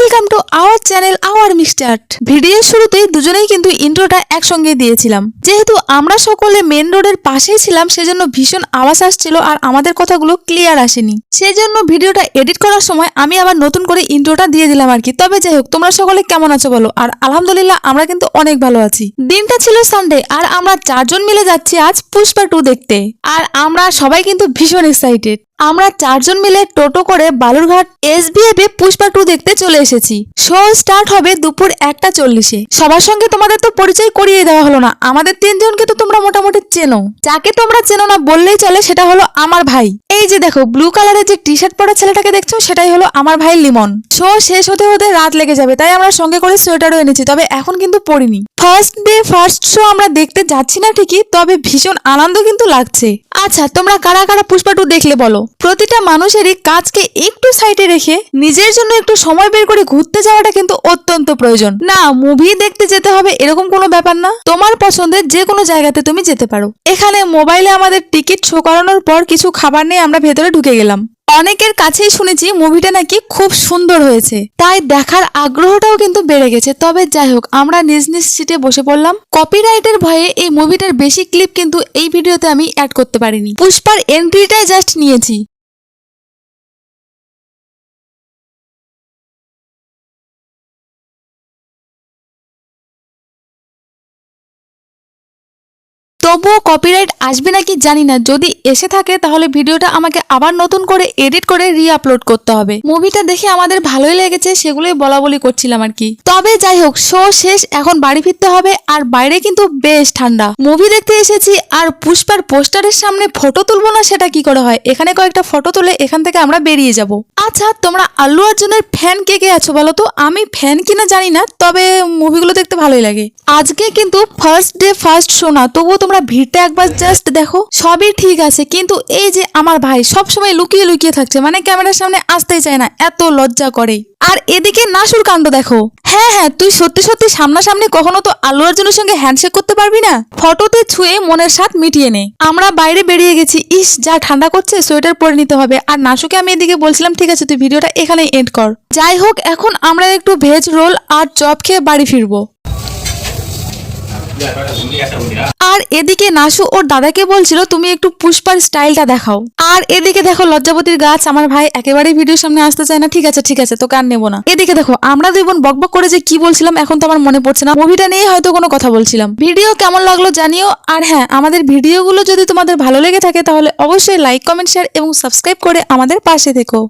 Welcome to our channel our মিস্টার্ট। ভিডিওর শুরুতেই দুজনেই কিন্তু ইন্ট্রোটা একসঙ্গে দিয়েছিলাম। যেহেতু আমরা সকলে মেন রোডের পাশেই ছিলাম, সেজন্য ভীষণ আওয়াজ আসছিল আর আমাদের কথাগুলো ক্লিয়ার আসেনি। সেজন্য ভিডিওটা এডিট করার সময় আমি আবার নতুন করে ইন্ট্রোটা দিয়ে দিলাম আর কি। তবে যাই হোক, তোমরা সকলে কেমন আছো বলো? আর আলহামদুলিল্লাহ আমরা কিন্তু অনেক ভালো আছি। দিনটা ছিল সানডে আর আমরা চারজন মিলে যাচ্ছি আজ পুষ্পা 2 দেখতে। আর আমরা সবাই কিন্তু ভীষণ এক্সাইটেড। আমরা চারজন মিলে টোটো করে বালুরঘাট SBF এ পুষ্পা 2 দেখতে চলে এসেছি। শো স্টার্ট হবে দুপুর 1:40-এ। সবার সঙ্গে তোমাদের তো পরিচয় করিয়ে দেওয়া হলো না। আমাদের তিনজনকে তো তোমরা মোটামুটি চেনো। যাকে তোমরা চেনো না বললেই চলে, সেটা হলো আমার ভাই। এই যে দেখো, ব্লু কালারের যে টি শার্ট পরা ছেলেটাকে দেখছো, সেটাই হলো আমার ভাই লিমন। শো শেষ হতে হতে রাত লেগে যাবে, তাই আমরা সঙ্গে করে সোয়েটারও এনেছি, তবে এখন কিন্তু পরিনি। ফার্স্ট ডে ফার্স্ট শো আমরা দেখতে যাচ্ছি না ঠিকই, তবে ভীষণ আনন্দ কিন্তু লাগছে। আচ্ছা, তোমরা কারা কারা পুষ্পা 2 দেখলে বলো? প্রতিটা মানুষেরই কাজকে একটু সাইডে রেখে নিজের জন্য একটু সময় বের করে ঘুরতে যাওয়াটা কিন্তু অত্যন্ত প্রয়োজন। না, মুভি দেখতে যেতে হবে এরকম কোনো ব্যাপার না। তোমার পছন্দের যে কোনো জায়গাতে তুমি যেতে পারো। এখানে মোবাইলে আমাদের টিকিট শো করানোর পর কিছু খাবার নিয়ে আমরা ভেতরে ঢুকে গেলাম। অনেকের কাছেই শুনেছি মুভিটা নাকি খুব সুন্দর হয়েছে, তাই দেখার আগ্রহটাও কিন্তু বেড়ে গেছে। তবে যাই হোক, আমরা নিজ নিজ সিটে বসে পড়লাম। কপিরাইটের ভয়ে এই মুভিটার বেশি ক্লিপ কিন্তু এই ভিডিওতে আমি অ্যাড করতে পারিনি। পুষ্পার এন্ট্রিটাই জাস্ট নিয়েছি। তবুও কপিরাইট আসবে নাকি জানি না। যদি এসে থাকে তাহলে ভিডিওটা আমাকে আবার নতুন করে এডিট করে রি-আপলোড করতে হবে। মুভিটা দেখে আমাদের ভালোই লেগেছে, সেগুলোই বলা বলি করছিলাম আর কি। তবে যাই হোক, শো শেষ, এখন বাড়ি ফিরতে হবে। আর বাইরে কিন্তু বেশ ঠান্ডা। মুভি দেখতে এসেছি আর পুষ্পার পোস্টারের সামনে ফটো তুলবো না সেটা কি করে হয়? এখানে কয়েকটা ফটো তুলে এখান থেকে আমরা বেরিয়ে যাব। আচ্ছা, তোমরা আল্লু অর্জুনের ফ্যান কে কে আছো বলো তো? আমি ফ্যান কিনা জানি না, তবে মুভিগুলো দেখতে ভালোই লাগে। আজকে কিন্তু ফার্স্ট ডে ফার্স্ট শো না, তবুও তোমরা ভিড়টা একবার জাস্ট দেখো। সবই ঠিক আছে, কিন্তু এই যে আমার ভাই সবসময় লুকিয়ে লুকিয়ে থাকছে, মানে ক্যামেরার সামনে আসতেই চায় না, এত লজ্জা করে। আর এদিকে নাসুর কাণ্ড দেখো। হ্যাঁ হ্যাঁ, তুই সত্যি সত্যি সামনাসামনি কখনো তো আল্লু অর্জুনের সঙ্গে হ্যান্ডশেক করতে পারবি না? ফটোতে ছুঁয়ে মনের স্বাদ মিটিয়ে নে। আমরা বাইরে বেরিয়ে গেছি। ইস, যা ঠান্ডা করছে, সোয়েটার পরে নিতে হবে। আর নাসুকে আমি এদিকে বলছিলাম, ঠিক আছে তুই ভিডিওটা এখানেই এন্ড কর। যাই হোক, এখন আমরা একটু ভেজ রোল আর চপ খেয়ে বাড়ি ফিরবো। আর এদিকে নাসু ওর দাদাকে বলছিল, তুমি একটু পুষ্পার স্টাইলটা দেখাও। আর এদিকে দেখো লজ্জাবতীর গাছ, আমার ভাই একেবারেই ভিডিওর সামনে আসতে চায় না। ঠিক আছে তোকে আর নেবো না। এদিকে দেখো, আমরা দুই বোন বকবক করে যে কি বলছিলাম এখন তো আমার মনে পড়ছে না। মুভিটা নিয়ে হয়তো কোনো কথা বলছিলাম। ভিডিও কেমন লাগলো জানিও। আর হ্যাঁ, আমাদের ভিডিওগুলো যদি তোমাদের ভালো লেগে থাকে তাহলে অবশ্যই লাইক, কমেন্ট, শেয়ার এবং সাবস্ক্রাইব করে আমাদের পাশে থেকো।